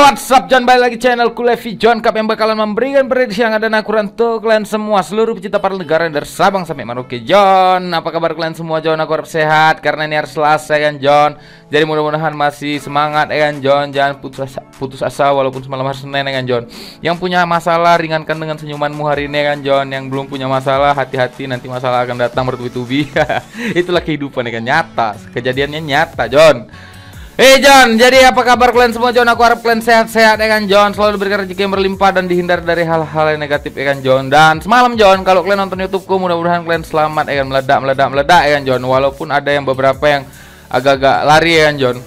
what's up John, balik lagi channel Levi John Cup yang bakalan memberikan prediksi yang ada akurat untuk kalian semua, seluruh pecinta para negara dari Sabang sampai Merauke. John, apa kabar kalian semua John? Aku harap sehat karena ini hari Selasa kan John. Jadi mudah-mudahan masih semangat kan John. Jangan putus asa walaupun semalam hari Senin kan John. Yang punya masalah ringankan dengan senyumanmu hari ini kan John. Yang belum punya masalah hati-hati, nanti masalah akan datang bertubi-tubi. Itulah kehidupan kan, nyata. Kejadiannya nyata John. Hey John, jadi apa kabar kalian semua John? Aku harap kalian sehat-sehat ya kan John. Selalu diberikan rezeki yang berlimpah dan dihindar dari hal-hal yang negatif ya kan John. Dan semalam John, kalau kalian nonton YouTubeku, mudah-mudahan kalian selamat ya kan, meledak ya kan John. Walaupun ada yang beberapa yang agak-agak lari ya kan John.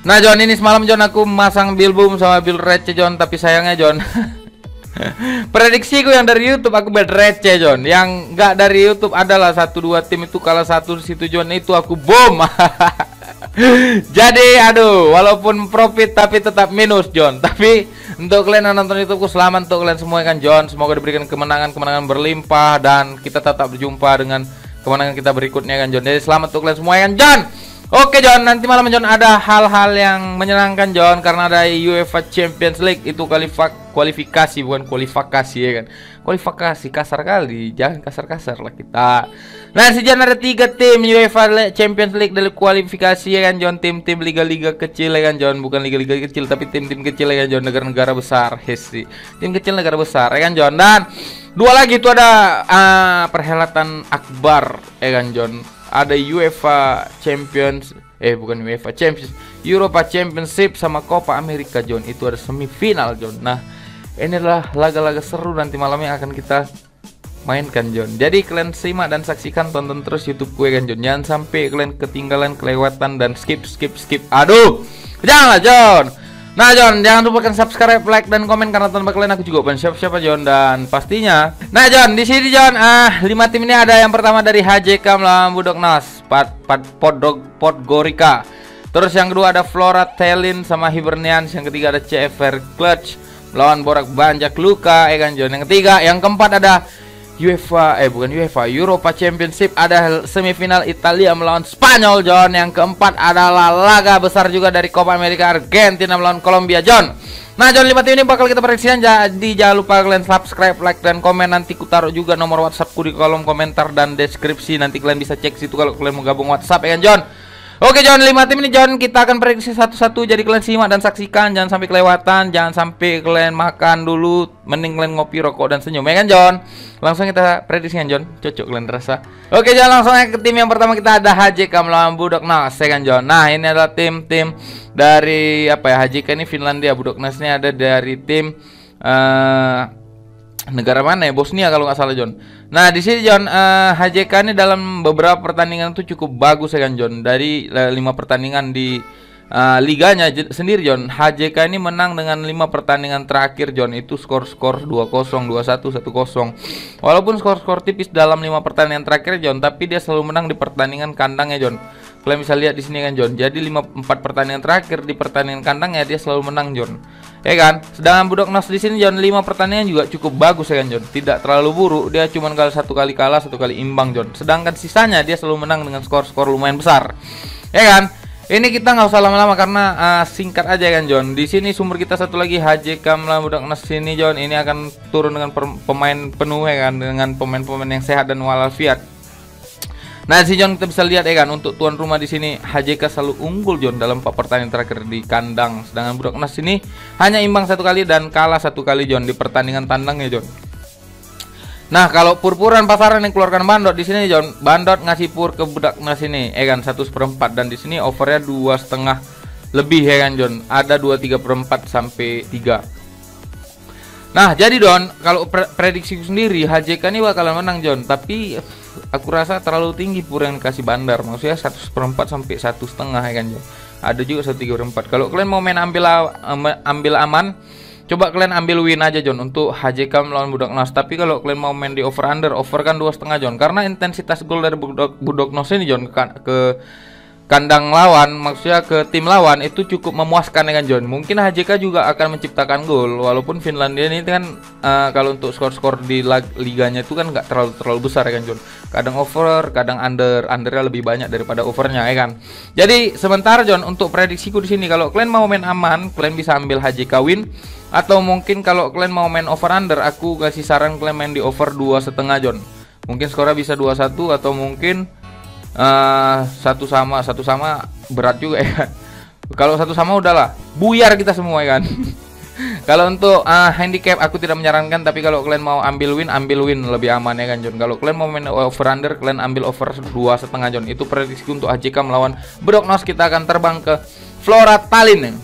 Nah John, ini semalam John aku masang build boom sama build receh John. Tapi sayangnya John, prediksiku yang dari YouTube aku build receh John. Yang nggak dari YouTube adalah 1-2 tim itu kalah satu di situ John. Itu aku boom. Jadi aduh, walaupun profit tapi tetap minus John. Tapi untuk kalian yang nonton YouTubeku, selamat untuk kalian semua kan John. Semoga diberikan kemenangan berlimpah dan kita tetap berjumpa dengan kemenangan kita berikutnya kan John. Jadi selamat untuk kalian semua kan John. Oke John, nanti malam John ada hal-hal yang menyenangkan John, karena ada UEFA Champions League. Itu kualifikasi bukan kualifikasi ya kan. Kualifikasi kasar kali, jangan kasar-kasar lah kita. Nah si John, ada 3 tim UEFA Champions League dari kualifikasi ya kan John. Tim-tim liga-liga kecil ya kan John. Bukan liga-liga kecil tapi tim-tim kecil ya kan John. Negara-negara besar, hesi. Tim kecil negara besar ya kan John. Dan 2 lagi itu ada perhelatan akbar ya kan John. Ada UEFA Champions, bukan UEFA Champions, Europa Championship sama Copa America John. Itu ada semifinal John. Nah ini adalah laga-laga seru nanti malamnya akan kita mainkan John. Jadi kalian simak dan saksikan, tonton terus YouTube gue kan John. Jangan sampai kalian ketinggalan, kelewatan dan skip. Aduh, janganlah John. Nah John, jangan lupakan subscribe, like dan komen, karena tanpa kalian aku juga bukan siapa-siapa John. Dan pastinya, nah John, di sini John, 5 tim ini ada yang pertama dari HJK melawan Budoknas Podgorica. Terus yang kedua ada Flora Tallinn sama Hibernians. Yang ketiga ada CFR Clutch melawan Borak Banjak Luka ya kan John. Yang ketiga, yang keempat ada Europa Championship, ada semifinal Italia melawan Spanyol John. Yang keempat adalah laga besar juga dari Copa America, Argentina melawan Kolombia John. Nah John, 5 tim ini bakal kita prediksikan. Jadi jangan lupa kalian subscribe, like dan komen. Nanti ku taruh juga nomor WhatsAppku di kolom komentar dan deskripsi. Nanti kalian bisa cek situ kalau kalian mau gabung WhatsApp ya kan John. Oke John, 5 tim ini John kita akan prediksi satu-satu. Jadi kalian simak dan saksikan, jangan sampai kelewatan. Jangan sampai kalian makan dulu, mending kalian ngopi, rokok dan senyum ya kan John. Langsung kita prediksikan John, cocok kalian rasa. Oke John, langsung aja ke tim yang pertama. Kita ada HJK melawan Budoknas ya kan John. Nah ini adalah tim-tim dari HJK ini Finlandia, Budoknas ini ada dari tim negara mana ya, Bosnia kalau nggak salah John. Nah di sini John, HJK ini dalam beberapa pertandingan itu cukup bagus ya kan John. Dari 5 pertandingan di liganya sendiri John, HJK ini menang dengan 5 pertandingan terakhir John. Itu skor-skor 2-0, 2-1, 1-0. Walaupun skor-skor tipis dalam 5 pertandingan terakhir John, tapi dia selalu menang di pertandingan kandangnya John. Kalian bisa lihat di sini kan John. Jadi 4 pertandingan terakhir di pertandingan kandangnya dia selalu menang John. Ya kan? Sedangkan Budoknas di sini John, 5 pertandingan juga cukup bagus ya kan John. Tidak terlalu buruk. Dia cuma satu kali kalah, 1 kali imbang John. Sedangkan sisanya dia selalu menang dengan skor-skor lumayan besar. Ya kan? Ini kita nggak usah lama-lama karena singkat aja kan John. Di sini sumber kita satu lagi, HJK melawan Budoknas sini John. Ini akan turun dengan pemain penuh ya kan, dengan pemain-pemain yang sehat dan walafiat. Nah si John, kita bisa lihat ya kan, untuk tuan rumah di sini HJK selalu unggul John dalam 4 pertandingan terakhir di kandang. Sedangkan Budoknas ini hanya imbang 1 kali dan kalah 1 kali John di pertandingan tandangnya John. Nah kalau pur-puran pasaran yang keluarkan Bandot di sini John, Bandot ngasih pur ke Budoknas ini ya kan 1/4, dan di sini overnya 2,5 lebih ya kan John. Ada 2/3/4 sampai 3. Nah jadi John, kalau prediksi sendiri HJK ini bakalan menang John. Tapi aku rasa terlalu tinggi pur yang kasih Bandar. Maksudnya 1/4 sampai 1,5 ya kan John. Ada juga 1/3/4. Kalau kalian mau main ambil aman, coba kalian ambil win aja John untuk HJK melawan Budoknas. Tapi kalau kalian mau main di over under, over kan 2,5 John. Karena intensitas gol dari Budoknas ini John ke kandang lawan, maksudnya ke tim lawan itu cukup memuaskan ya kan John. Mungkin HJK juga akan menciptakan gol, walaupun Finlandia ini kan kalau untuk skor-skor di liganya itu kan nggak terlalu besar ya kan John. Kadang over, kadang undernya lebih banyak daripada overnya ya kan. Jadi sementara John, untuk prediksiku di sini, kalau kalian mau main aman, kalian bisa ambil HJK win, atau mungkin kalau kalian mau main over under, aku kasih saran kalian main di over 2,5 John. Mungkin skornya bisa 2-1 atau mungkin satu sama berat juga ya. Kalau satu sama udahlah buyar kita semua ya kan. Kalau untuk handicap aku tidak menyarankan, tapi kalau kalian mau ambil win lebih aman ya kan John. Kalau kalian mau main over under, kalian ambil over 2,5 John. Itu prediksi untuk AJK melawan Broknos. Kita akan terbang ke Flora Tallinn.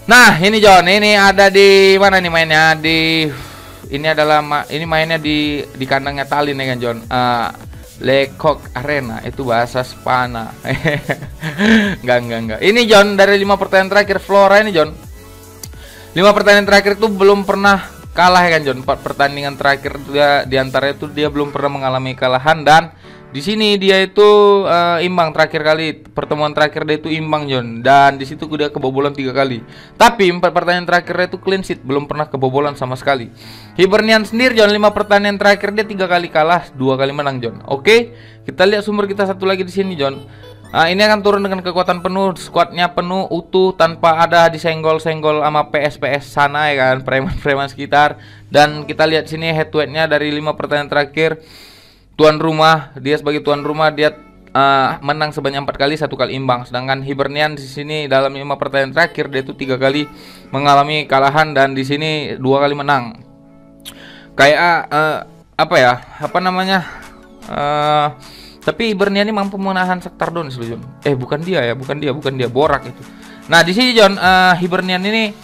Nah ini John, ini ada di mana nih mainnya? Ini adalah ini mainnya di kandangnya Tallinn ya kan John. Le Coq Arena, itu bahasa Spana. Enggak. Ini John, dari 5 pertandingan terakhir Flora ini John, 5 pertandingan terakhir itu belum pernah kalah ya kan John. 4 pertandingan terakhir dia diantara itu dia belum pernah mengalami kalahan, dan di sini dia itu imbang terakhir kali. Pertemuan terakhir dia itu imbang John, dan di situ dia kebobolan 3 kali. Tapi 4 pertandingan terakhir itu clean sheet, belum pernah kebobolan sama sekali. Hibernian sendiri John, 5 pertandingan terakhir dia 3 kali kalah, 2 kali menang John. Oke, kita lihat sumber kita satu lagi di sini John. Ini akan turun dengan kekuatan penuh, squadnya penuh utuh tanpa ada disenggol-senggol sama PS sana ya kan, preman-preman sekitar. Dan kita lihat sini head to headnya dari 5 pertandingan terakhir. Tuan rumah, dia sebagai tuan rumah dia menang sebanyak 4 kali, 1 kali imbang. Sedangkan Hibernian di sini dalam 5 pertandingan terakhir dia itu 3 kali mengalami kalahan, dan di sini 2 kali menang. Kayak apa ya? Apa namanya? Tapi Hibernian ini mampu menahan Shakhtar Donetsk John. Bukan dia, Borak itu. Nah, di sini John, Hibernian ini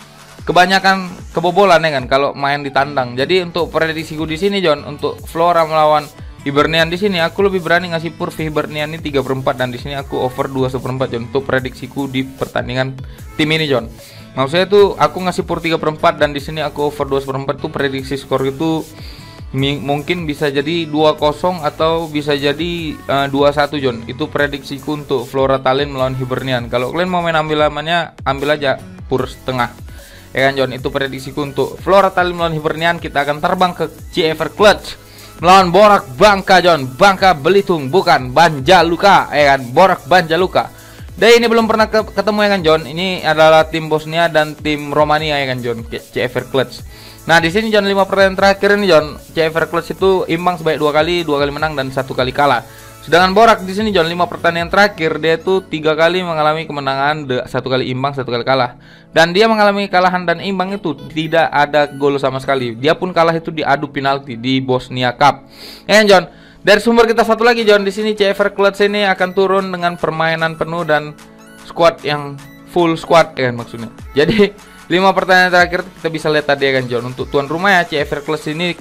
kebanyakan kebobolan ya kan kalau main di tandang. Jadi untuk prediksiku di sini John, untuk Flora melawan Hibernian di sini aku lebih berani ngasih pur Hibernian ini 3/4, dan di sini aku over 2/4 John untuk prediksiku di pertandingan tim ini John. Maksudnya tuh aku ngasih pur 3/4 dan di sini aku over 2/4 tuh prediksi skor itu mungkin bisa jadi 2-0 atau bisa jadi 2-1 John. Itu prediksiku untuk Flora Tallinn melawan Hibernian. Kalau kalian mau main ambil amannya, ambil aja pur setengah. Ya kan John, itu prediksiku untuk Flora Tallinn melawan Hibernian. Kita akan terbang ke CFR Clutch melawan Borak Bangka John. Bangka Belitung, bukan Banja Luka ya kan, Borak Banja Luka. Dan ini belum pernah ketemu ya kan John. Ini adalah tim Bosnia dan tim Romania ya kan John, CFR Clutch. Nah di sini John, 5 pertandingan terakhir ini John, CFR Clutch itu imbang sebanyak 2 kali, 2 kali menang dan 1 kali kalah. Sedangkan Borak di sini John, 5 pertandingan terakhir dia itu 3 kali mengalami kemenangan, 1 kali imbang, 1 kali kalah. Dan dia mengalami kalahan dan imbang itu tidak ada gol sama sekali. Dia pun kalah itu diadu penalti di Bosnia Cup. Ya kan John. Dari sumber kita satu lagi John, di sini CFR Clutch ini akan turun dengan permainan penuh dan squad yang full squad ya kan maksudnya. Jadi 5 pertandingan terakhir kita bisa lihat tadi ya kan John. Untuk tuan rumah ya CFR Clutch ini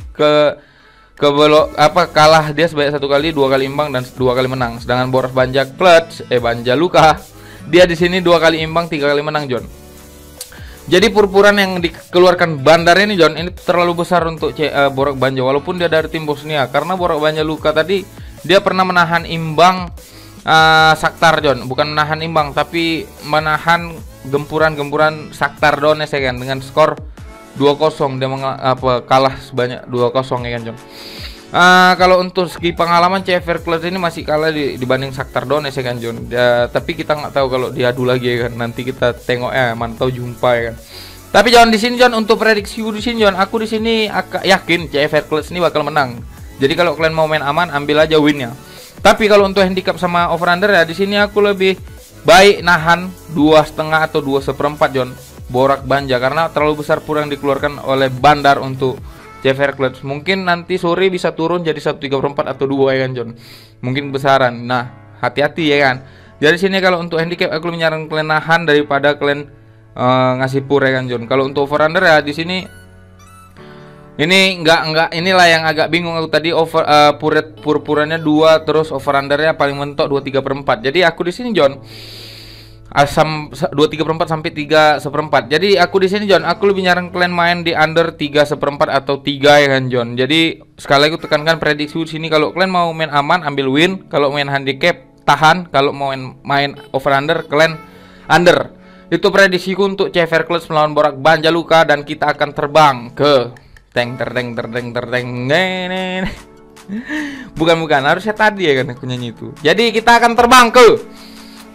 kalah dia sebanyak 1 kali, 2 kali imbang dan 2 kali menang. Sedangkan Boras Banja Clutch Banja Luka dia di sini 2 kali imbang, 3 kali menang John. Jadi purpuran yang dikeluarkan bandar ini John, ini terlalu besar untuk Borak Banja walaupun dia dari tim Bosnia. Karena Borak Banja Luka tadi dia pernah menahan imbang Shakhtar John, bukan menahan imbang tapi menahan gempuran Shakhtar Donetsk ya kan, dengan skor 2-0 dia kalah sebanyak 2-0 ya kan John. Kalau untuk segi pengalaman CFR Clutch ini masih kalah dibanding Shakhtar Donetsk ya kan John. Tapi kita nggak tahu kalau diadu lagi ya kan. Nanti kita tengok ya, mantau jumpa ya kan. Tapi John di sini John, untuk prediksi di sini John, aku di sini yakin CFR Clutch ini bakal menang. Jadi kalau kalian mau main aman, ambil aja winnya. Tapi kalau untuk handicap sama over under ya, di sini aku lebih baik nahan 2,5 atau 2/4 John, Borak Banja, karena terlalu besar pur yang dikeluarkan oleh Bandar untuk CFR Clutch. Mungkin nanti sore bisa turun jadi 1/3 atau 2 ya kan John. Mungkin besaran. Nah, hati-hati ya kan. Dari sini kalau untuk handicap aku menyarankan kalian nahan daripada kalian ngasih pur ya kan John. Kalau untuk over under ya di sini ini enggak inilah yang agak bingung aku tadi. Over pur-purannya 2, terus over undernya paling mentok 2/3. Jadi aku di sini John asam 2/3 sampai 3/4. Jadi aku di sini John, aku lebih nyaran kalian main di under 3/4 atau 3 ya kan John. Jadi sekali lagi tekankan prediksi di sini, kalau kalian mau main aman ambil win, kalau main handicap tahan, kalau mau main over under kalian under. Itu prediksiku untuk CFR Club melawan Borak Banjaluka, dan kita akan terbang ke teng. Bukan, harusnya tadi ya kan aku nyanyi itu. Jadi kita akan terbang ke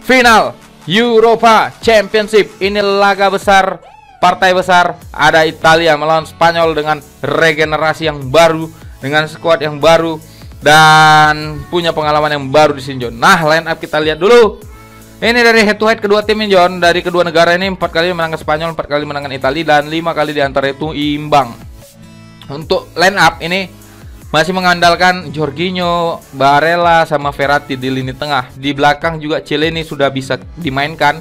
final Europa Championship. Ini laga besar, partai besar. Ada Italia melawan Spanyol dengan regenerasi yang baru, dengan skuad yang baru, dan punya pengalaman yang baru di sini, John. Nah, line up kita lihat dulu. Ini dari head to head kedua tim ini, John. Dari kedua negara ini 4 kali menangkan Spanyol, 4 kali menangkan Italia, dan 5 kali diantara itu imbang. Untuk line up ini masih mengandalkan Jorginho, Barella, sama Verratti di lini tengah. Di belakang juga Chiellini sudah bisa dimainkan.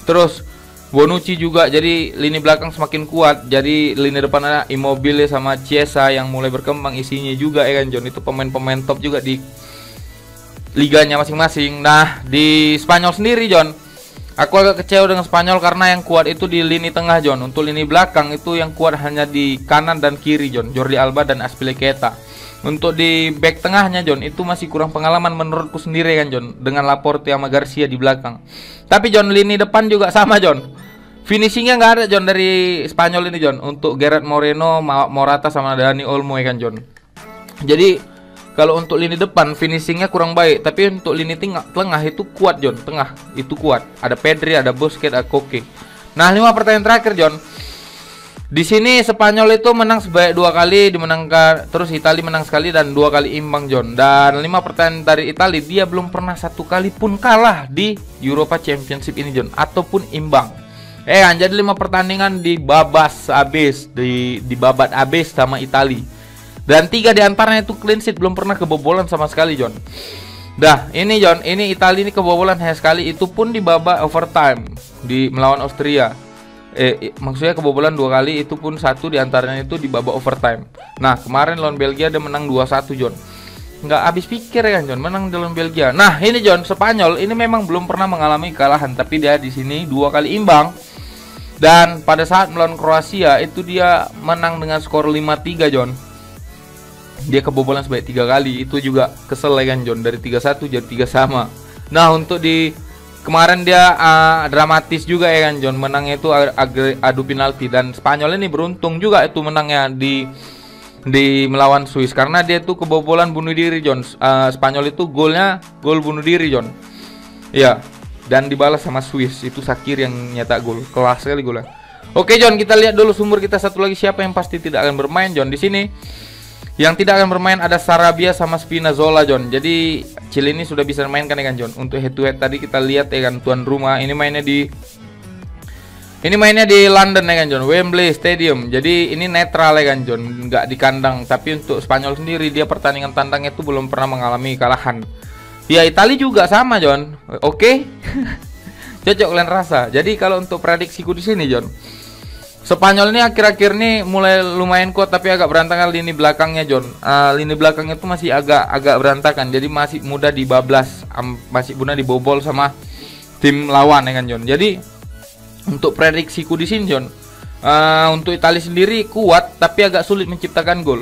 Terus Bonucci juga, jadi lini belakang semakin kuat. Jadi lini depan ada Immobile sama Chiesa yang mulai berkembang isinya juga ya kan, John. Itu pemain-pemain top juga di liganya masing-masing. Nah, di Spanyol sendiri, John, aku agak kecewa dengan Spanyol karena yang kuat itu di lini tengah, John. Untuk lini belakang itu yang kuat hanya di kanan dan kiri, John. Jordi Alba dan Azpilicueta. Untuk di back tengahnya, John, itu masih kurang pengalaman menurutku sendiri kan, John, dengan Laporte sama Garcia di belakang. Tapi, John, lini depan juga sama, John. Finishingnya nggak ada, John, dari Spanyol ini, John. Untuk Gerard Moreno, Morata sama Dani Olmo ya kan, John. Jadi kalau untuk lini depan finishingnya kurang baik, tapi untuk lini tengah itu kuat, John. Tengah itu kuat. Ada Pedri, ada Busquets, ada Koke. Nah, 5 pertandingan terakhir, John. Di sini Spanyol itu menang sebanyak 2 kali, dimenangkan, terus Italia menang sekali dan 2 kali imbang, John. Dan 5 pertandingan dari Italia, dia belum pernah 1 kali pun kalah di Europa Championship ini, John, ataupun imbang. Jadi 5 pertandingan dibabas habis, dibabat habis sama Italia. Dan 3 diantaranya itu clean sheet, belum pernah kebobolan sama sekali, John. Dah, ini, John, ini Italia ini kebobolan hanya sekali, itu pun di babak overtime di melawan Austria. Maksudnya kebobolan 2 kali, itu pun 1 diantaranya itu di babak overtime. Nah, kemarin lawan Belgia dia menang 2-1, John. Nggak habis pikir ya kan, John, menang di lawan Belgia. Nah, ini, John, Spanyol ini memang belum pernah mengalami kekalahan, tapi dia di sini 2 kali imbang. Dan pada saat melawan Kroasia itu dia menang dengan skor 5-3, John. Dia kebobolan sebanyak 3 kali. Itu juga kesel ya kan, John, dari 3-1 jadi 3 sama. Nah, untuk di kemarin dia dramatis juga ya kan, John. Menangnya itu adu penalti, dan Spanyol ini beruntung juga itu menangnya di melawan Swiss karena dia itu kebobolan bunuh diri, John. Spanyol itu gol bunuh diri, John. Iya, dan dibalas sama Swiss. Itu Shaqiri yang nyetak gol. Kelas sekali golnya. Oke, John, kita lihat dulu sumber kita satu lagi siapa yang pasti tidak akan bermain, John. Di sini yang tidak akan bermain ada Sarabia sama Spinazzola, John. Jadi Chiellini sudah bisa mainkan ya kan, John. Untuk head to head tadi kita lihat ya kan, tuan rumah ini mainnya di London ya kan, John, Wembley Stadium. Jadi ini netral ya kan, John, nggak di kandang. Tapi untuk Spanyol sendiri dia pertandingan tandangnya itu belum pernah mengalami kekalahan. Ya, Italia juga sama, John. Oke. Cocok kalian rasa. Jadi kalau untuk prediksiku di sini, John, Spanyol ini akhir-akhir ini mulai lumayan kuat tapi agak berantakan lini belakangnya, John. Lini belakangnya itu masih agak berantakan. Jadi masih mudah dibablas, masih mudah dibobol sama tim lawan ya kan, John. Jadi untuk prediksiku di sini, John, untuk Italia sendiri kuat tapi agak sulit menciptakan gol.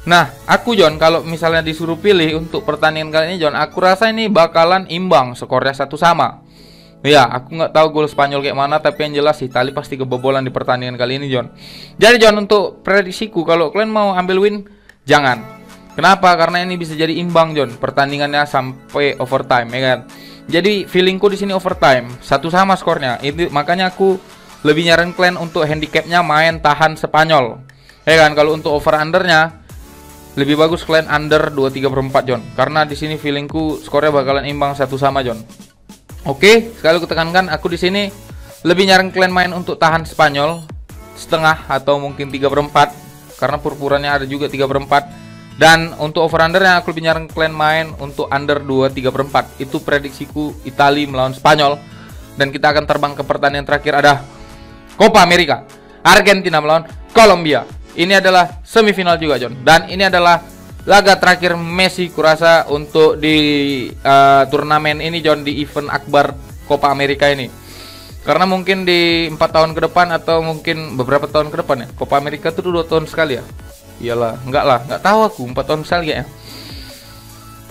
Nah, aku, John, kalau misalnya disuruh pilih untuk pertandingan kali ini, John, aku rasa ini bakalan imbang, skornya 1 sama. Ya, aku nggak tahu gol Spanyol kayak mana, tapi yang jelas Italia pasti kebobolan di pertandingan kali ini, John. Jadi, John, untuk prediksiku, kalau kalian mau ambil win, jangan. Kenapa? Karena ini bisa jadi imbang, John. Pertandingannya sampai overtime, ya kan? Jadi, feelingku di sini overtime, 1 sama skornya. Itu makanya aku lebih nyaran kalian untuk handicapnya main tahan Spanyol. Ya kan? Kalau untuk over undernya lebih bagus kalian under 2/3/4, John. Karena di sini feelingku skornya bakalan imbang 1 sama, John. Oke, sekali aku tekankan, aku di sini lebih nyaran kalian main untuk tahan Spanyol setengah atau mungkin 3/4 karena purpurannya ada juga 3/4. Dan untuk over undernya aku lebih nyaran kalian main untuk under 2/3/4. Itu prediksiku Italia melawan Spanyol. Dan kita akan terbang ke pertandingan terakhir, ada Copa America, Argentina melawan Kolombia. Ini adalah semifinal juga, John. Dan ini adalah laga terakhir Messi kurasa untuk di turnamen ini, John, di event akbar Copa America ini. Karena mungkin di 4 tahun ke depan atau mungkin beberapa tahun ke depan ya, Copa America itu 2 tahun sekali ya. Iyalah, enggak tahu aku 4 tahun sekali ya.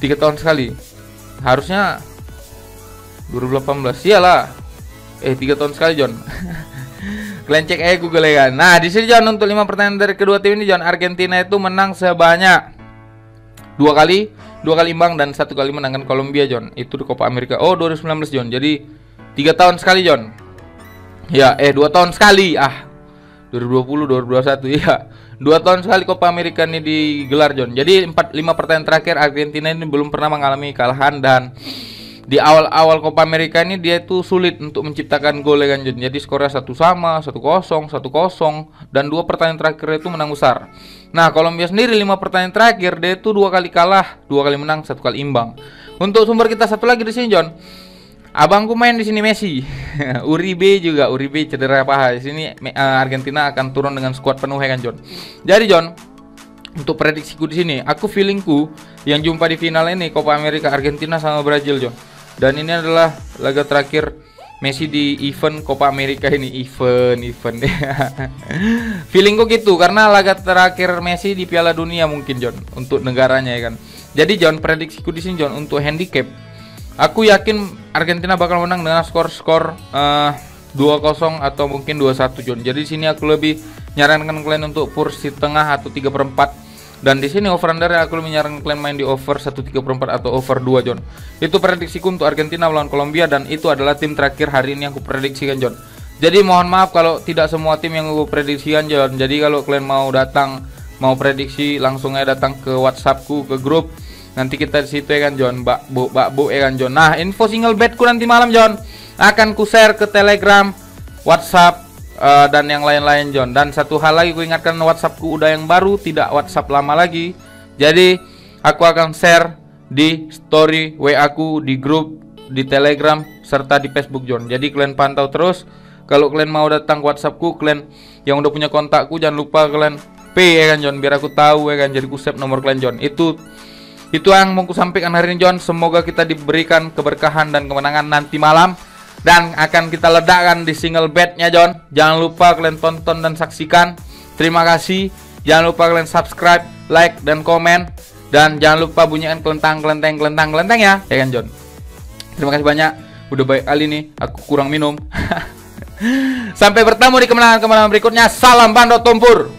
3 tahun sekali. Harusnya 2018. Iyalah. 3 tahun sekali, John. Kalian cek aja Google ya kan. Nah, di sini John untuk 5 pertandingan dari kedua tim ini John, Argentina itu menang sebanyak 2 kali imbang dan 1 kali menangkan Kolombia, John. Itu di Copa America. Oh, 2019, John. Jadi 3 tahun sekali, John. Ya, 2 tahun sekali. 2020, 2021 ya. 2 tahun sekali Copa America ini digelar, John. Jadi 5 pertandingan terakhir Argentina ini belum pernah mengalami kekalahan, dan di awal-awal Copa America ini dia itu sulit untuk menciptakan gol ya kan, John. Jadi skornya 1-1, 1-0, dan 2 pertandingan terakhir itu menang besar. Nah, Kolombia sendiri 5 pertandingan terakhir dia itu 2 kali kalah, 2 kali menang, 1 kali imbang. Untuk sumber kita satu lagi di sini, John. Abangku main di sini Messi. Uribe cedera paha. Di sini Argentina akan turun dengan skuad penuh ya kan, John. Jadi, John, untuk prediksiku di sini, aku feelingku yang jumpa di final ini Copa America Argentina sama Brazil, John. Dan ini adalah laga terakhir Messi di event Copa America ini. Event. Feelingku gitu, karena laga terakhir Messi di Piala Dunia mungkin, John, untuk negaranya ya kan. Jadi, John, prediksiku di sini, John, untuk handicap, aku yakin Argentina bakal menang dengan skor 2-0 atau mungkin 2-1, John. Jadi di sini aku lebih nyarankan kalian untuk porsi tengah atau 3/4. Dan di sini over under aku lebih menyarankan kalian main di over 1/3 atau over 2, John. Itu prediksiku untuk Argentina melawan Kolombia, dan itu adalah tim terakhir hari ini yang aku prediksikan, John. Jadi mohon maaf kalau tidak semua tim yang aku prediksikan, John. Jadi kalau kalian mau prediksi, langsung aja datang ke WhatsAppku, ke grup. Nanti kita di situ ya kan, John. Mbak Bu ya kan, John. Nah, info single betku nanti malam, John, akan ku share ke Telegram, WhatsApp, dan yang lain-lain, John. Dan satu hal lagi, ku ingatkan, WhatsAppku udah yang baru, tidak WhatsApp lama lagi. Jadi aku akan share di story WA aku, di grup, di Telegram, serta di Facebook, John. Jadi kalian pantau terus. Kalau kalian mau datang ke WhatsAppku, kalian yang udah punya kontakku, jangan lupa kalian pay ya kan, John, biar aku tahu ya kan. Jadi ku save nomor kalian, John. Itu yang mau ku sampaikan hari ini, John. Semoga kita diberikan keberkahan dan kemenangan nanti malam, dan akan kita ledakkan di single betnya, John. Jangan lupa kalian tonton dan saksikan. Terima kasih. Jangan lupa kalian subscribe, like, dan komen. Dan jangan lupa bunyikan kelentang ya kan, John. Terima kasih banyak. Udah baik kali nih, aku kurang minum. Sampai bertemu di kemenangan berikutnya. Salam Bandot Tumpur.